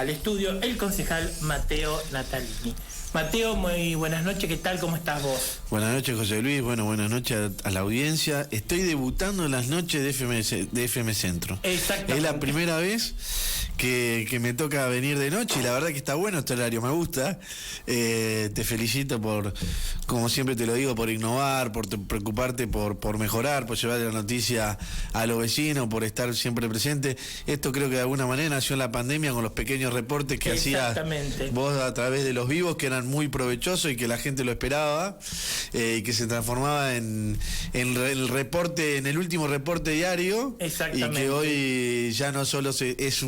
al estudio el concejal Mateo Natalini. Mateo, muy buenas noches, ¿qué tal? ¿Cómo estás vos? Buenas noches, José Luis, buenas noches a la audiencia. Estoy debutando en las noches de FM Centro. Exactamente. Es la primera vez que me toca venir de noche y la verdad que está bueno este horario, me gusta. Te felicito por, como siempre te lo digo, por innovar, por preocuparte por mejorar, por llevar la noticia a los vecinos, por estar siempre presente. Esto creo que de alguna manera nació en la pandemia con los pequeños reportes que hacías vos a través de los vivos, que eran muy provechosos y que la gente lo esperaba, y que se transformaba en el último reporte diario. Exactamente. Y que hoy ya no solo es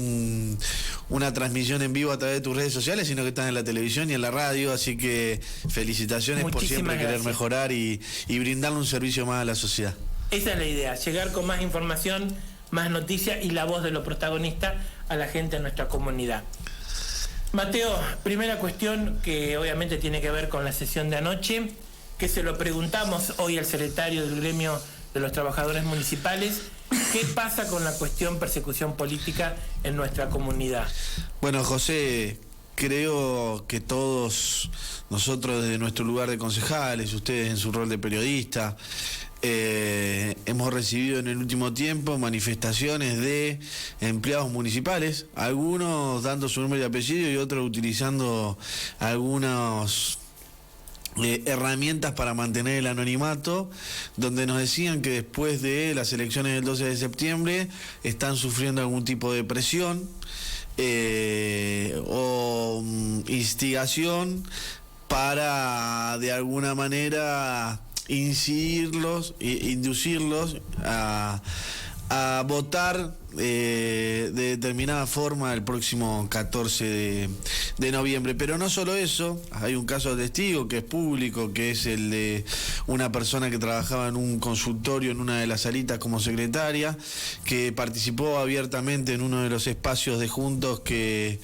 una transmisión en vivo a través de tus redes sociales, sino que estás en la televisión y en la radio, así que felicitaciones. Muchísimas por siempre gracias. Querer mejorar y brindarle un servicio más a la sociedad. Esa es la idea, llegar con más información, más noticias y la voz de los protagonistas a la gente de nuestra comunidad. Mateo, primera cuestión que obviamente tiene que ver con la sesión de anoche, que se lo preguntamos hoy al secretario del gremio de los trabajadores municipales. ¿Qué pasa con la cuestión persecución política en nuestra comunidad? Bueno, José, creo que todos nosotros desde nuestro lugar de concejales, ustedes en su rol de periodista, hemos recibido en el último tiempo manifestaciones de empleados municipales, algunos dando su nombre y apellido y otros utilizando algunos herramientas para mantener el anonimato, donde nos decían que después de las elecciones del 12 de septiembre están sufriendo algún tipo de presión o instigación para de alguna manera inducirlos a votar de determinada forma el próximo 14 de noviembre. Pero no solo eso, hay un caso de testigo que es público, que es el de una persona que trabajaba en un consultorio en una de las salitas como secretaria, que participó abiertamente en uno de los espacios de Juntos que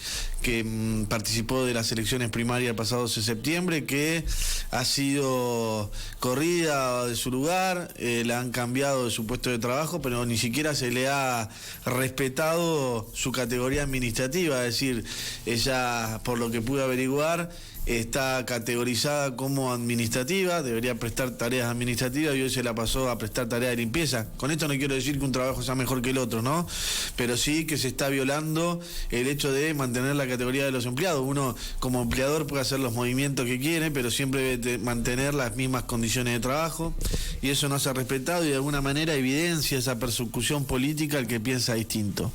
participó de las elecciones primarias el pasado 12 de septiembre, que ha sido corrida de su lugar, la han cambiado de su puesto de trabajo, pero ni siquiera se le ha respetado su categoría administrativa, es decir, ella, por lo que pude averiguar, está categorizada como administrativa, debería prestar tareas administrativas y hoy se la pasó a prestar tareas de limpieza. Con esto no quiero decir que un trabajo sea mejor que el otro, ¿no? Pero sí que se está violando el hecho de mantener la categoría de los empleados. Uno como empleador puede hacer los movimientos que quiere, pero siempre debe mantener las mismas condiciones de trabajo, y eso no se ha respetado y de alguna manera evidencia esa persecución política al que piensa distinto.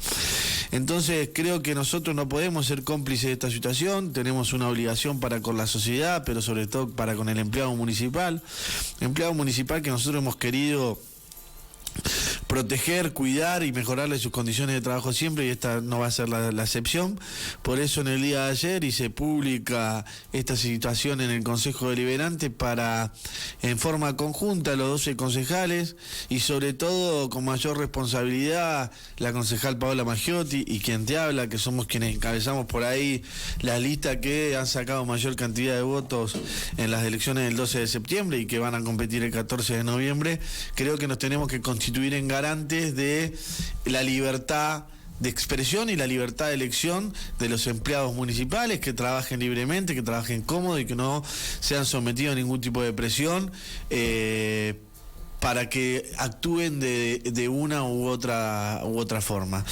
Entonces creo que nosotros no podemos ser cómplices de esta situación, tenemos una obligación para con la sociedad, pero sobre todo para con el empleado municipal que nosotros hemos querido proteger, cuidar y mejorarle sus condiciones de trabajo siempre, y esta no va a ser la excepción. Por eso en el día de ayer hice pública esta situación en el Consejo Deliberante para, en forma conjunta, los 12 concejales y sobre todo con mayor responsabilidad la concejal Paola Maggiotti y quien te habla, que somos quienes encabezamos por ahí la lista que han sacado mayor cantidad de votos en las elecciones del 12 de septiembre y que van a competir el 14 de noviembre. Creo que nos tenemos que constituir en garantes de la libertad de expresión y la libertad de elección de los empleados municipales, que trabajen libremente, que trabajen cómodo y que no sean sometidos a ningún tipo de presión para que actúen de una u otra forma.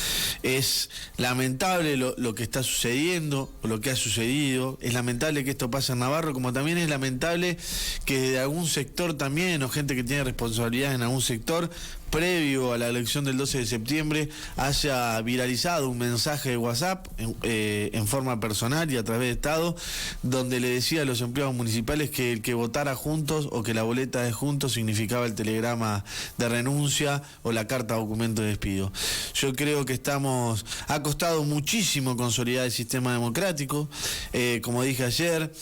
Es lamentable lo que está sucediendo, o lo que ha sucedido, es lamentable que esto pase en Navarro, como también es lamentable que de algún sector también, o gente que tiene responsabilidad en algún sector, previo a la elección del 12 de septiembre, haya viralizado un mensaje de WhatsApp en forma personal y a través de Estado, donde le decía a los empleados municipales que el que votara Juntos o que la boleta de Juntos significaba el telegrama de renuncia o la carta documento de despido. Yo creo que ha costado muchísimo consolidar el sistema democrático, como dije ayer,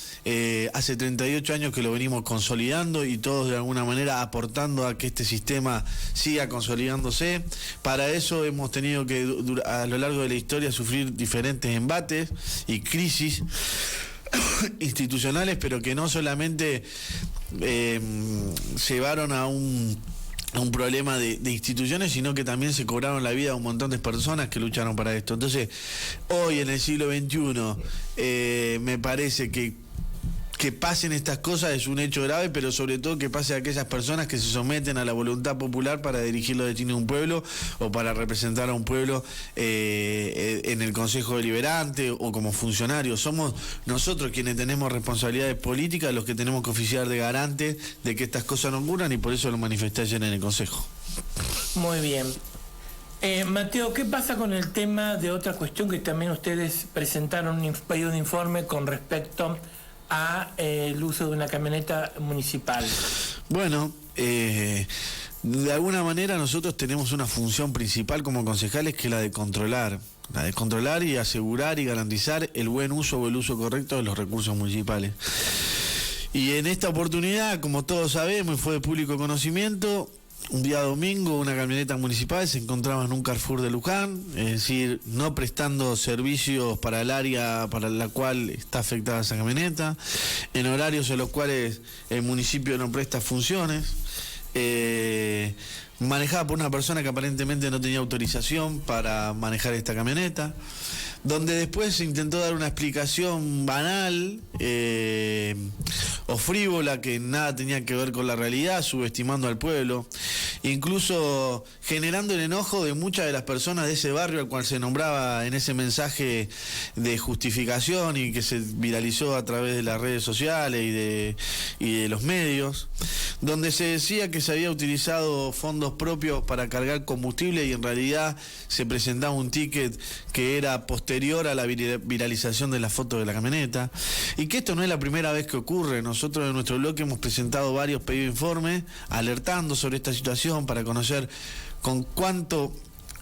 hace 38 años que lo venimos consolidando y todos de alguna manera aportando a que este sistema siga consolidándose. Para eso hemos tenido que a lo largo de la historia sufrir diferentes embates y crisis institucionales, pero que no solamente llevaron a un problema de instituciones, sino que también se cobraron la vida a un montón de personas que lucharon para esto. Entonces, hoy en el siglo XXI, me parece que pasen estas cosas es un hecho grave, pero sobre todo que pase a aquellas personas que se someten a la voluntad popular para dirigir los destinos de un pueblo o para representar a un pueblo en el Consejo Deliberante o como funcionarios. Somos nosotros quienes tenemos responsabilidades políticas, los que tenemos que oficiar de garantes de que estas cosas no ocurran, y por eso lo manifesté ayer en el Consejo. Muy bien. Mateo, ¿qué pasa con el tema de otra cuestión que también ustedes presentaron un pedido de informe con respecto a el uso de una camioneta municipal? Bueno, de alguna manera nosotros tenemos una función principal como concejales, que es la de controlar y asegurar y garantizar el buen uso o el uso correcto de los recursos municipales. Y en esta oportunidad, como todos sabemos y fue de público conocimiento, un día domingo una camioneta municipal se encontraba en un Carrefour de Luján, es decir, no prestando servicios para el área para la cual está afectada esa camioneta, en horarios en los cuales el municipio no presta funciones, manejada por una persona que aparentemente no tenía autorización para manejar esta camioneta, donde después se intentó dar una explicación banal o frívola que nada tenía que ver con la realidad, subestimando al pueblo, incluso generando el enojo de muchas de las personas de ese barrio al cual se nombraba en ese mensaje de justificación y que se viralizó a través de las redes sociales y de los medios, donde se decía que se había utilizado fondos propios para cargar combustible y en realidad se presentaba un ticket que era posterior a la viralización de la foto de la camioneta, y que esto no es la primera vez que ocurre. Nosotros en nuestro bloque hemos presentado varios pedidos de informe alertando sobre esta situación para conocer con cuánto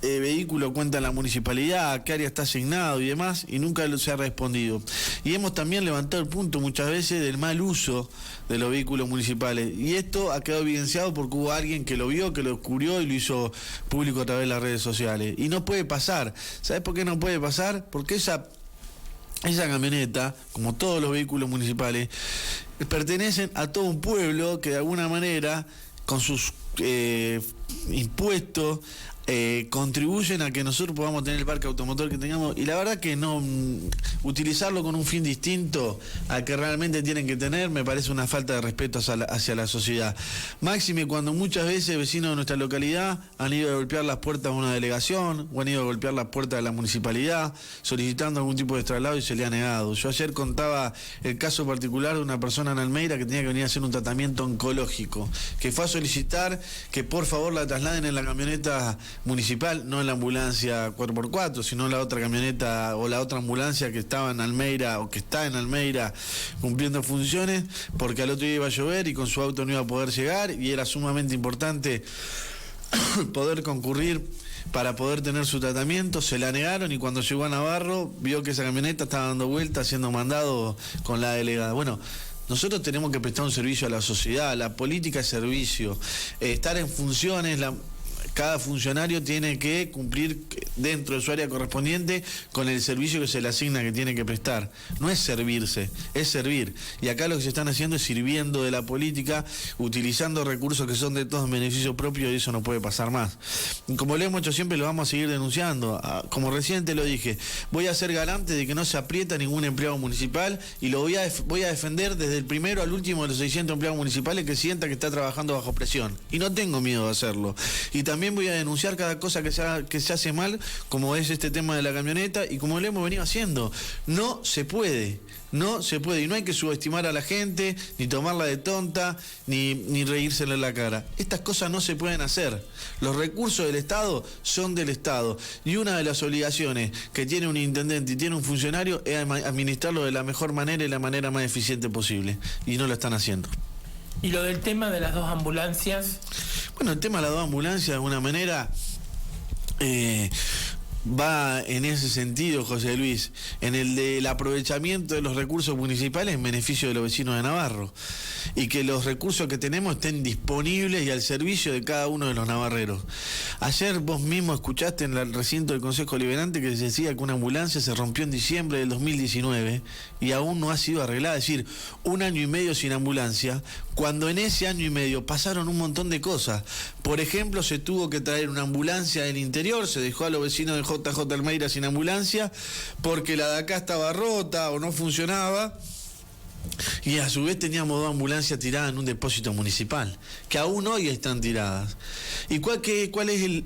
vehículo cuenta la municipalidad, a qué área está asignado y demás, y nunca se ha respondido. Y hemos también levantado el punto muchas veces del mal uso de los vehículos municipales, y esto ha quedado evidenciado porque hubo alguien que lo vio, que lo descubrió y lo hizo público a través de las redes sociales. Y no puede pasar. ¿Sabes por qué no puede pasar? Porque esa camioneta, como todos los vehículos municipales, pertenecen a todo un pueblo que de alguna manera, con sus impuestos, contribuyen a que nosotros podamos tener el parque automotor que tengamos, y la verdad que no utilizarlo con un fin distinto al que realmente tienen que tener me parece una falta de respeto hacia la sociedad. Máxime cuando muchas veces vecinos de nuestra localidad han ido a golpear las puertas de una delegación o han ido a golpear las puertas de la municipalidad solicitando algún tipo de traslado y se le ha negado. Yo ayer contaba el caso particular de una persona en Almeida que tenía que venir a hacer un tratamiento oncológico, que fue a solicitar que por favor la trasladen en la camioneta municipal, no en la ambulancia 4x4, sino en la otra camioneta o la otra ambulancia que estaba en Almeida o que está en Almeida cumpliendo funciones, porque al otro día iba a llover y con su auto no iba a poder llegar y era sumamente importante poder concurrir para poder tener su tratamiento. Se la negaron y cuando llegó a Navarro vio que esa camioneta estaba dando vueltas siendo mandado con la delegada. Bueno, nosotros tenemos que prestar un servicio a la sociedad, la política es servicio, estar en funciones, cada funcionario tiene que cumplir dentro de su área correspondiente con el servicio que se le asigna que tiene que prestar. No es servirse, es servir. Y acá lo que se están haciendo es sirviendo de la política, utilizando recursos que son de todos en beneficio propio, y eso no puede pasar más. Y como lo hemos hecho siempre, lo vamos a seguir denunciando. Como recién te lo dije, voy a ser garante de que no se aprieta ningún empleado municipal y lo voy a defender desde el primero al último de los 600 empleados municipales que sienta que está trabajando bajo presión. Y no tengo miedo de hacerlo. Y también voy a denunciar cada cosa que se hace mal, como es este tema de la camioneta, y como lo hemos venido haciendo. No se puede, y no hay que subestimar a la gente, ni tomarla de tonta, ni reírsele en la cara. Estas cosas no se pueden hacer. Los recursos del Estado son del Estado, y una de las obligaciones que tiene un intendente y tiene un funcionario es administrarlo de la mejor manera y la manera más eficiente posible, y no lo están haciendo. ¿Y lo del tema de las dos ambulancias? Bueno, el tema de las dos ambulancias, de alguna manera, va en ese sentido, José Luis, en el del aprovechamiento de los recursos municipales en beneficio de los vecinos de Navarro, y que los recursos que tenemos estén disponibles y al servicio de cada uno de los navarreros. Ayer vos mismo escuchaste en el recinto del Consejo Deliberante que se decía que una ambulancia se rompió en diciembre del 2019 y aún no ha sido arreglada, es decir, 1 año y medio sin ambulancia, cuando en ese año y medio pasaron un montón de cosas. Por ejemplo, se tuvo que traer una ambulancia del interior, se dejó a los vecinos de JJ Almeida sin ambulancia, porque la de acá estaba rota o no funcionaba, y a su vez teníamos 2 ambulancias tiradas en un depósito municipal, que aún hoy están tiradas. ¿Y cuál es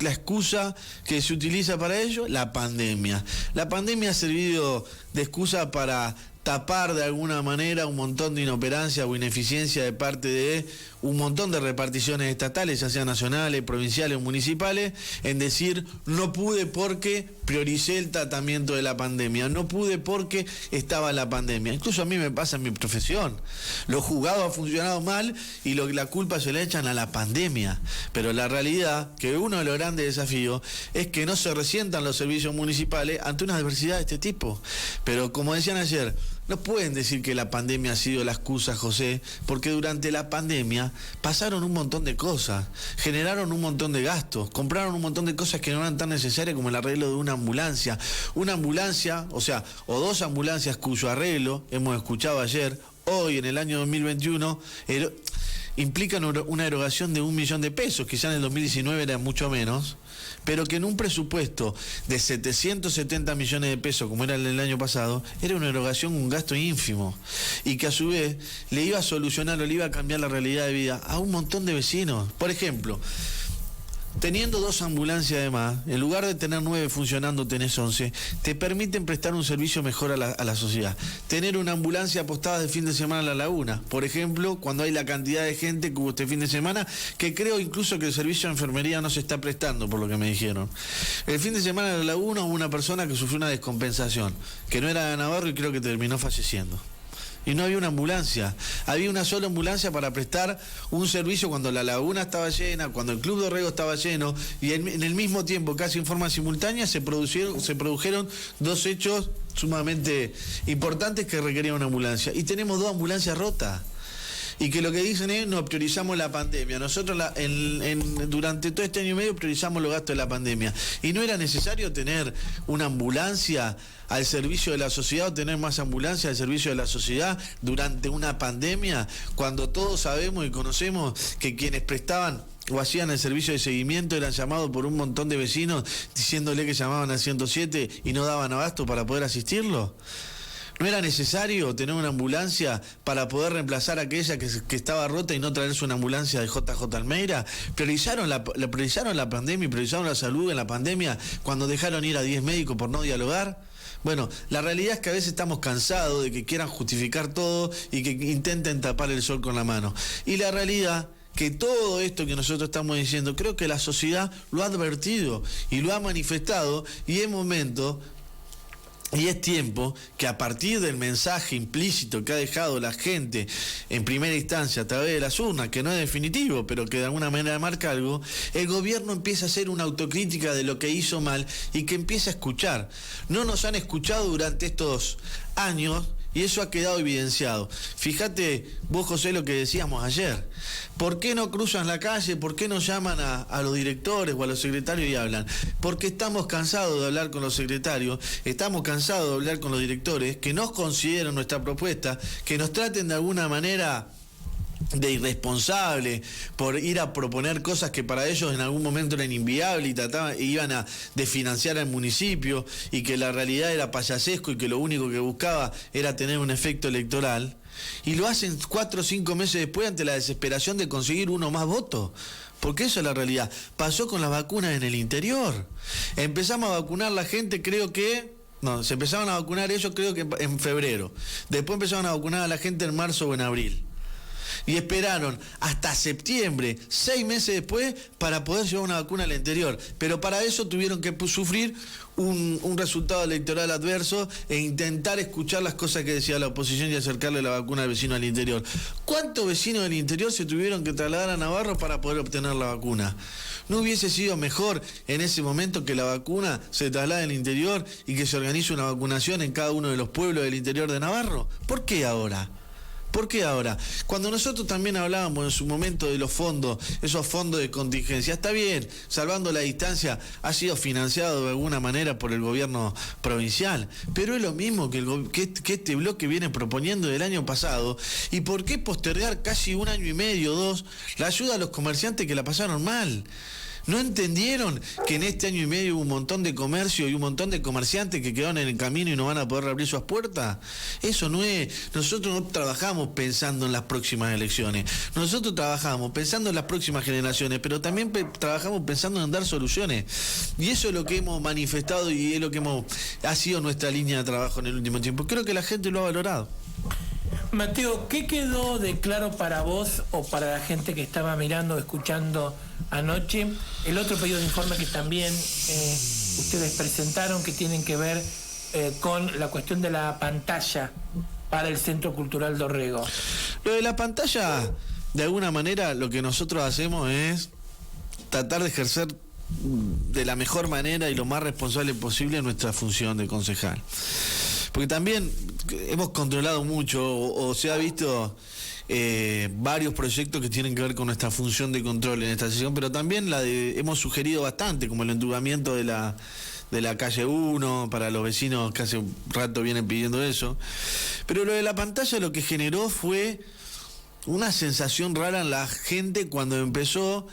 la excusa que se utiliza para ello? La pandemia. La pandemia ha servido de excusa para tapar de alguna manera un montón de inoperancia o ineficiencia de parte de un montón de reparticiones estatales, ya sean nacionales, provinciales o municipales, en decir, no pude porque prioricé el tratamiento de la pandemia, no pude porque estaba la pandemia. Incluso a mí me pasa en mi profesión. Los juzgados han funcionado mal y la culpa se le echan a la pandemia. Pero la realidad, que uno de los grandes desafíos, es que no se resientan los servicios municipales ante una adversidad de este tipo. Pero como decían ayer, no pueden decir que la pandemia ha sido la excusa, José, porque durante la pandemia pasaron un montón de cosas, generaron un montón de gastos, compraron un montón de cosas que no eran tan necesarias como el arreglo de una ambulancia. Una ambulancia, o 2 ambulancias cuyo arreglo, hemos escuchado ayer, hoy en el año 2021, implican una erogación de 1 millón de pesos, que ya en el 2019 era mucho menos, pero que en un presupuesto de 770 millones de pesos, como era el año pasado, era una erogación, un gasto ínfimo, y que a su vez le iba a solucionar o le iba a cambiar la realidad de vida a un montón de vecinos. Por ejemplo, teniendo 2 ambulancias además, en lugar de tener 9 funcionando, tenés 11, te permiten prestar un servicio mejor a la sociedad. Tener una ambulancia apostada de fin de semana a la laguna, por ejemplo, cuando hay la cantidad de gente que hubo este fin de semana, que creo incluso que el servicio de enfermería no se está prestando, por lo que me dijeron. El fin de semana en la laguna hubo una persona que sufrió una descompensación, que no era de Navarro y creo que terminó falleciendo. Y no había una ambulancia, había una sola ambulancia para prestar un servicio cuando la laguna estaba llena, cuando el Club de Rego estaba lleno, y en el mismo tiempo, casi en forma simultánea, se produjeron 2 hechos sumamente importantes que requerían una ambulancia. Y tenemos 2 ambulancias rotas. Y que lo que dicen es, no priorizamos la pandemia. Nosotros durante todo este año y medio priorizamos los gastos de la pandemia. Y no era necesario tener una ambulancia al servicio de la sociedad o tener más ambulancias al servicio de la sociedad durante una pandemia, cuando todos sabemos y conocemos que quienes prestaban o hacían el servicio de seguimiento eran llamados por un montón de vecinos diciéndole que llamaban al 107 y no daban abasto para poder asistirlo. ¿No era necesario tener una ambulancia para poder reemplazar a aquella que estaba rota y no traerse una ambulancia de JJ Almeida? Priorizaron la pandemia y priorizaron la salud en la pandemia cuando dejaron ir a 10 médicos por no dialogar. Bueno, la realidad es que a veces estamos cansados de que quieran justificar todo y que intenten tapar el sol con la mano. Y la realidad que todo esto que nosotros estamos diciendo, creo que la sociedad lo ha advertido y lo ha manifestado, y es momento y es tiempo que a partir del mensaje implícito que ha dejado la gente en primera instancia a través de las urnas, que no es definitivo, pero que de alguna manera marca algo, el gobierno empieza a hacer una autocrítica de lo que hizo mal y que empieza a escuchar. No nos han escuchado durante estos años y eso ha quedado evidenciado. Fíjate vos, José, lo que decíamos ayer. ¿Por qué no cruzan la calle? ¿Por qué no llaman a los directores o a los secretarios y hablan? Porque estamos cansados de hablar con los secretarios, estamos cansados de hablar con los directores, que nos consideren nuestra propuesta, que nos traten de alguna manera de irresponsable por ir a proponer cosas que para ellos en algún momento eran inviables y iban a desfinanciar al municipio, y que la realidad era payasesco y que lo único que buscaba era tener un efecto electoral, y lo hacen 4 o 5 meses después ante la desesperación de conseguir uno más votos. Porque eso es la realidad. Pasó con las vacunas en el interior. Empezamos a vacunar la gente, se empezaron a vacunar ellos creo que en febrero. Después empezaron a vacunar a la gente en marzo o en abril. Y esperaron hasta septiembre, 6 meses después, para poder llevar una vacuna al interior. Pero para eso tuvieron que sufrir un resultado electoral adverso e intentar escuchar las cosas que decía la oposición y acercarle la vacuna al vecino del interior. ¿Cuántos vecinos del interior se tuvieron que trasladar a Navarro para poder obtener la vacuna? ¿No hubiese sido mejor en ese momento que la vacuna se traslade al interior y que se organice una vacunación en cada uno de los pueblos del interior de Navarro? ¿Por qué ahora? ¿Por qué ahora? Cuando nosotros también hablábamos en su momento de los fondos, esos fondos de contingencia, está bien, salvando la distancia, ha sido financiado de alguna manera por el gobierno provincial, pero es lo mismo que este bloque viene proponiendo del año pasado. ¿Y por qué postergar casi 1 año y medio, 2, la ayuda a los comerciantes que la pasaron mal? ¿No entendieron que en este año y medio hubo un montón de comercio y un montón de comerciantes que quedaron en el camino y no van a poder abrir sus puertas? Eso no es. Nosotros no trabajamos pensando en las próximas elecciones. Nosotros trabajamos pensando en las próximas generaciones, pero también trabajamos pensando en dar soluciones. Y eso es lo que hemos manifestado y es lo que ha sido nuestra línea de trabajo en el último tiempo. Creo que la gente lo ha valorado. Mateo, ¿qué quedó de claro para vos o para la gente que estaba mirando o escuchando anoche? El otro pedido de informe que también ustedes presentaron, que tienen que ver con la cuestión de la pantalla para el Centro Cultural Dorrego. Lo de la pantalla, de alguna manera, lo que nosotros hacemos es tratar de ejercer de la mejor manera y lo más responsable posible nuestra función de concejal. Porque también hemos controlado mucho o se ha visto varios proyectos que tienen que ver con nuestra función de control en esta sesión, pero también hemos sugerido bastante, como el enturbamiento de la calle 1 para los vecinos que hace un rato vienen pidiendo eso. Pero lo de la pantalla lo que generó fue una sensación rara en la gente cuando empezó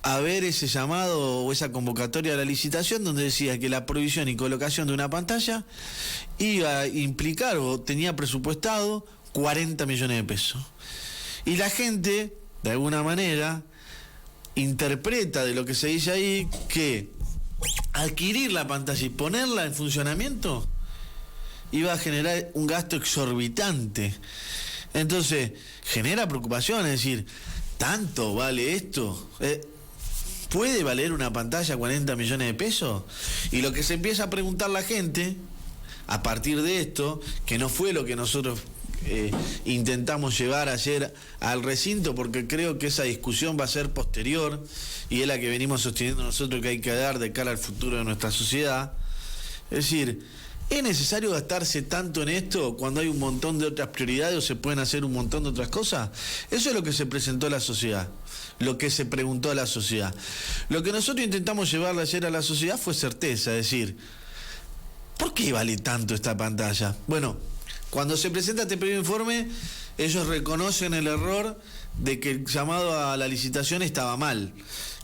a ver ese llamado o esa convocatoria a la licitación donde decía que la provisión y colocación de una pantalla iba a implicar o tenía presupuestado 40 millones de pesos. Y la gente, de alguna manera, interpreta de lo que se dice ahí que adquirir la pantalla y ponerla en funcionamiento iba a generar un gasto exorbitante. Entonces, genera preocupación, es decir, ¿tanto vale esto? ¿Puede valer una pantalla 40 millones de pesos? Y lo que se empieza a preguntar la gente, a partir de esto, que no fue lo que nosotros intentamos llevar ayer al recinto, porque creo que esa discusión va a ser posterior, y es la que venimos sosteniendo nosotros que hay que dar de cara al futuro de nuestra sociedad. Es decir, ¿es necesario gastarse tanto en esto cuando hay un montón de otras prioridades o se pueden hacer un montón de otras cosas? Eso es lo que se presentó a la sociedad, lo que se preguntó a la sociedad. Lo que nosotros intentamos llevarle ayer a la sociedad fue certeza, es decir, ¿por qué vale tanto esta pantalla? Bueno, cuando se presenta este primer informe, ellos reconocen el error de que el llamado a la licitación estaba mal,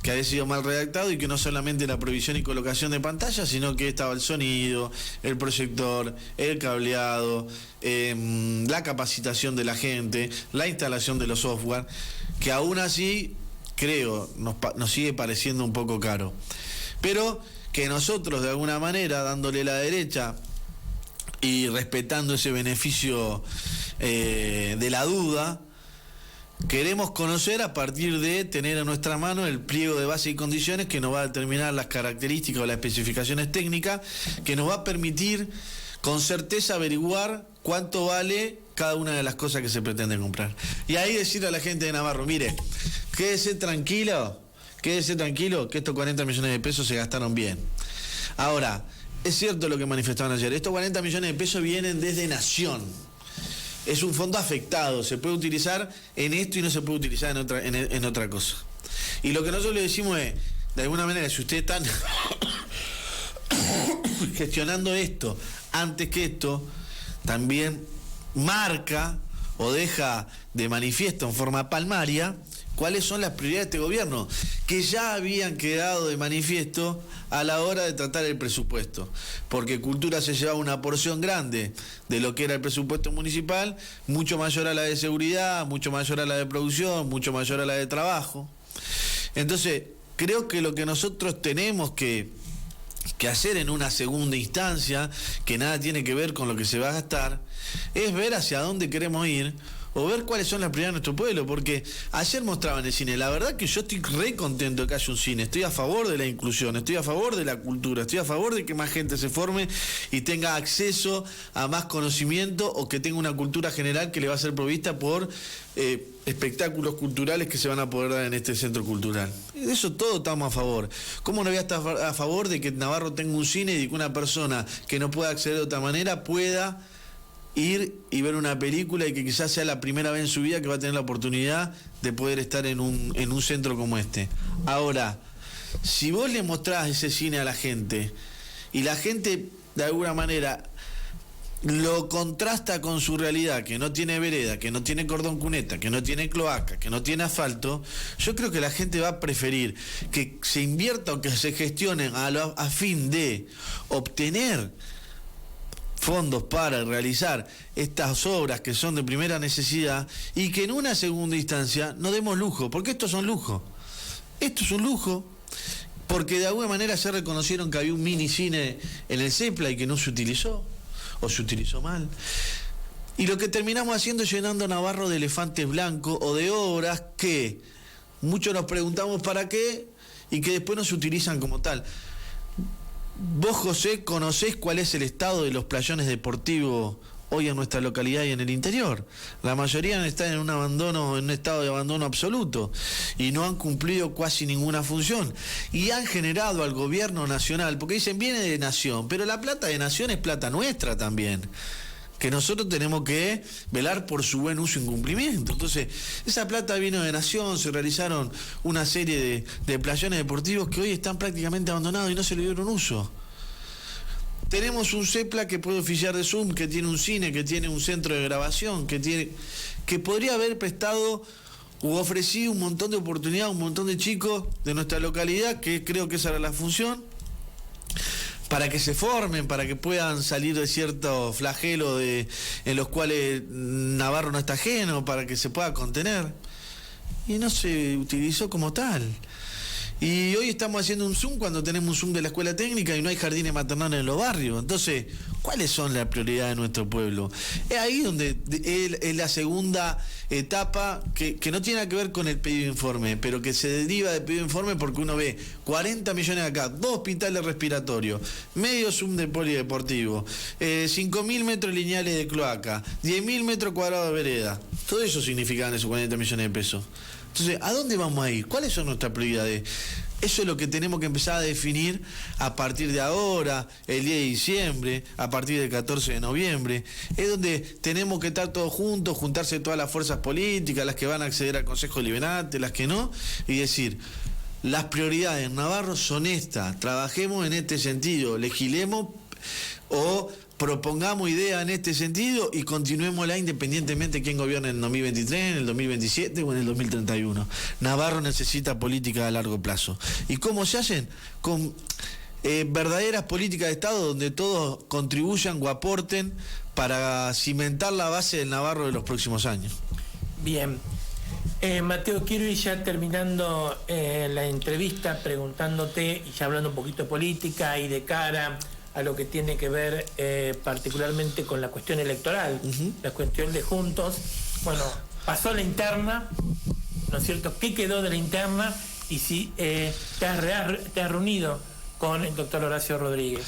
que había sido mal redactado y que no solamente la provisión y colocación de pantallas, sino que estaba el sonido, el proyector, el cableado, la capacitación de la gente, la instalación de los software, que aún así, creo, nos sigue pareciendo un poco caro. Pero que nosotros, de alguna manera, dándole la derecha y respetando ese beneficio de la duda, queremos conocer a partir de tener en nuestra mano el pliego de base y condiciones que nos va a determinar las características o las especificaciones técnicas, que nos va a permitir con certeza averiguar cuánto vale cada una de las cosas que se pretende comprar. Y ahí decirle a la gente de Navarro, mire, quédese tranquilo que estos 40 millones de pesos se gastaron bien. Ahora, es cierto lo que manifestaban ayer, estos 40 millones de pesos vienen desde Nación. Es un fondo afectado, se puede utilizar en esto y no se puede utilizar en otra cosa. Y lo que nosotros le decimos es, de alguna manera, si ustedes están gestionando esto antes que esto, también marca o deja de manifiesto en forma palmaria cuáles son las prioridades de este gobierno, que ya habían quedado de manifiesto a la hora de tratar el presupuesto, porque Cultura se llevaba una porción grande de lo que era el presupuesto municipal, mucho mayor a la de seguridad, mucho mayor a la de producción, mucho mayor a la de trabajo. Entonces, creo que lo que nosotros tenemos que hacer en una segunda instancia, que nada tiene que ver con lo que se va a gastar, es ver hacia dónde queremos ir, o ver cuáles son las prioridades de nuestro pueblo, porque ayer mostraban el cine. La verdad que yo estoy re contento de que haya un cine, estoy a favor de la inclusión, estoy a favor de la cultura, estoy a favor de que más gente se forme y tenga acceso a más conocimiento, o que tenga una cultura general que le va a ser provista por espectáculos culturales que se van a poder dar en este centro cultural. De eso todo estamos a favor. ¿Cómo no voy a estar a favor de que Navarro tenga un cine y de que una persona que no pueda acceder de otra manera pueda ir y ver una película, y que quizás sea la primera vez en su vida que va a tener la oportunidad de poder estar en un centro como este? Ahora, si vos le mostrás ese cine a la gente y la gente de alguna manera lo contrasta con su realidad, que no tiene vereda, que no tiene cordón cuneta, que no tiene cloaca, que no tiene asfalto, yo creo que la gente va a preferir que se invierta o que se gestione a fin de obtener fondos para realizar estas obras que son de primera necesidad, y que en una segunda instancia no demos lujo, porque estos son lujos. Esto es un lujo, porque de alguna manera se reconocieron que había un minicine en el CEPLA y que no se utilizó, o se utilizó mal. Y lo que terminamos haciendo es llenando Navarro de elefantes blancos o de obras que muchos nos preguntamos para qué y que después no se utilizan como tal. Vos, José, ¿conocés cuál es el estado de los playones deportivos hoy en nuestra localidad y en el interior? La mayoría están en un estado de abandono absoluto, y no han cumplido casi ninguna función, y han generado al gobierno nacional, porque dicen viene de Nación, pero la plata de Nación es plata nuestra también, que nosotros tenemos que velar por su buen uso y cumplimiento. Entonces, esa plata vino de Nación, se realizaron una serie de playones deportivos que hoy están prácticamente abandonados y no se le dieron uso. Tenemos un CEPLA que puede oficiar de Zoom, que tiene un cine, que tiene un centro de grabación, que podría haber prestado u ofrecido un montón de oportunidades a un montón de chicos de nuestra localidad, que creo que esa era la función, para que se formen, para que puedan salir de ciertos flagelos en los cuales Navarro no está ajeno, para que se pueda contener. Y no se utilizó como tal. Y hoy estamos haciendo un Zoom cuando tenemos un Zoom de la escuela técnica y no hay jardines maternales en los barrios. Entonces, ¿cuáles son las prioridades de nuestro pueblo? Es ahí donde es la segunda etapa que no tiene nada que ver con el pedido de informe, pero que se deriva del pedido de informe, porque uno ve 40 millones acá, 2 hospitales respiratorios, medio Zoom de polideportivo, 5.000 metros lineales de cloaca, 10.000 metros cuadrados de vereda. Todo eso significan esos 40 millones de pesos. Entonces, ¿a dónde vamos a ir? ¿Cuáles son nuestras prioridades? Eso es lo que tenemos que empezar a definir a partir de ahora, el 10 de diciembre, a partir del 14 de noviembre. Es donde tenemos que estar todos juntos, juntarse todas las fuerzas políticas, las que van a acceder al Consejo Deliberante, las que no, y decir, las prioridades en Navarro son estas, trabajemos en este sentido, legislemos o propongamos ideas en este sentido y continuémosla independientemente de quién gobierne en el 2023, en el 2027 o en el 2031. Navarro necesita políticas a largo plazo. ¿Y cómo se hacen? Con verdaderas políticas de Estado donde todos contribuyan o aporten para cimentar la base del Navarro de los próximos años. Bien. Mateo, quiero ir ya terminando la entrevista preguntándote, y ya hablando un poquito de política y de cara a lo que tiene que ver particularmente con la cuestión electoral, la cuestión de Juntos. Bueno, pasó la interna, ¿no es cierto? ¿Qué quedó de la interna? Y si te has reunido con el doctor Horacio Rodríguez.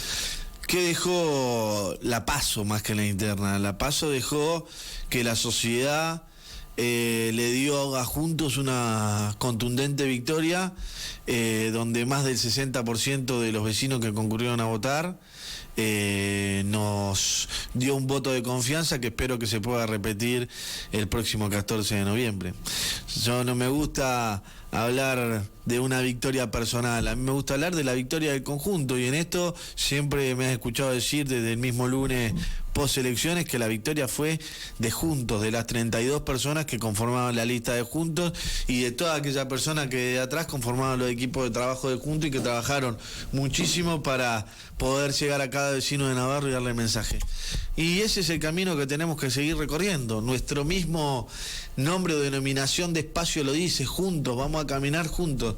¿Qué dejó la PASO más que la interna? La PASO dejó que la sociedad le dio a Juntos una contundente victoria, donde más del 60% de los vecinos que concurrieron a votar nos dio un voto de confianza que espero que se pueda repetir el próximo 14 de noviembre. Yo no me gusta hablar de una victoria personal, a mí me gusta hablar de la victoria del conjunto, y en esto siempre me has escuchado decir desde el mismo lunes post elecciones que la victoria fue de Juntos, de las 32 personas que conformaban la lista de Juntos y de todas aquellas personas que de atrás conformaban los equipos de trabajo de Juntos y que trabajaron muchísimo para poder llegar a cada vecino de Navarro y darle mensaje. Y ese es el camino que tenemos que seguir recorriendo. Nuestro mismo nombre o denominación de espacio lo dice, Juntos, vamos a caminar juntos.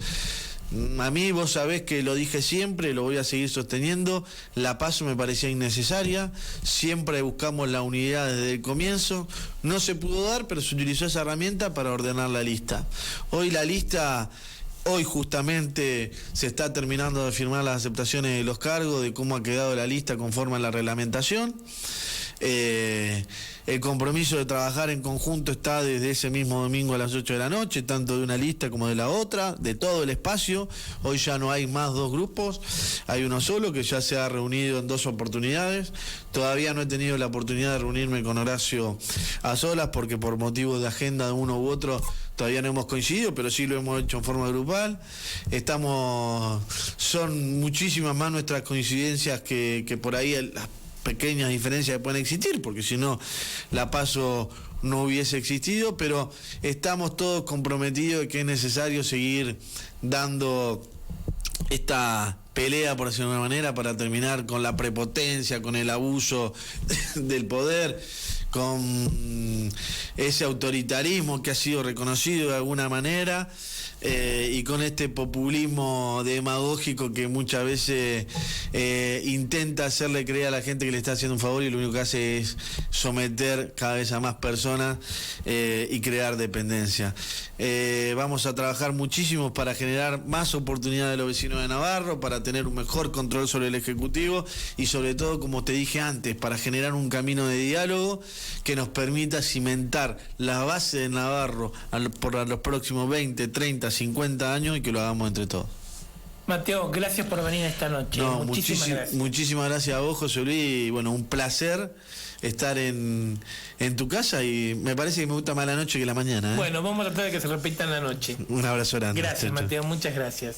A mí, vos sabés que lo dije siempre, lo voy a seguir sosteniendo, la PASO me parecía innecesaria, siempre buscamos la unidad desde el comienzo, no se pudo dar, pero se utilizó esa herramienta para ordenar la lista. Hoy justamente se está terminando de firmar las aceptaciones de los cargos, de cómo ha quedado la lista conforme a la reglamentación. El compromiso de trabajar en conjunto está desde ese mismo domingo a las 8 de la noche, tanto de una lista como de la otra, de todo el espacio. Hoy ya no hay más dos grupos, hay uno solo que ya se ha reunido en 2 oportunidades. Todavía no he tenido la oportunidad de reunirme con Horacio a solas porque por motivos de agenda de uno u otro todavía no hemos coincidido, pero sí lo hemos hecho en forma grupal. Son muchísimas más nuestras coincidencias que por ahí las pequeñas diferencias que pueden existir, porque si no, la PASO no hubiese existido, pero estamos todos comprometidos de que es necesario seguir dando esta pelea, por decirlo de una manera, para terminar con la prepotencia, con el abuso del poder, con ese autoritarismo que ha sido reconocido de alguna manera, y con este populismo demagógico que muchas veces intenta hacerle creer a la gente que le está haciendo un favor y lo único que hace es someter cada vez a más personas y crear dependencia. Vamos a trabajar muchísimo para generar más oportunidades de los vecinos de Navarro, para tener un mejor control sobre el Ejecutivo y sobre todo, como te dije antes, para generar un camino de diálogo que nos permita cimentar la base de Navarro por los próximos 20, 30, 50 años y que lo hagamos entre todos. Mateo, gracias por venir esta noche. No, muchísimas gracias. Muchísimas gracias a vos, José Luis, y bueno, un placer estar en tu casa y me parece que me gusta más la noche que la mañana. Bueno, vamos a tratar de que se repita en la noche. Un abrazo grande. Gracias, Mateo, muchas gracias.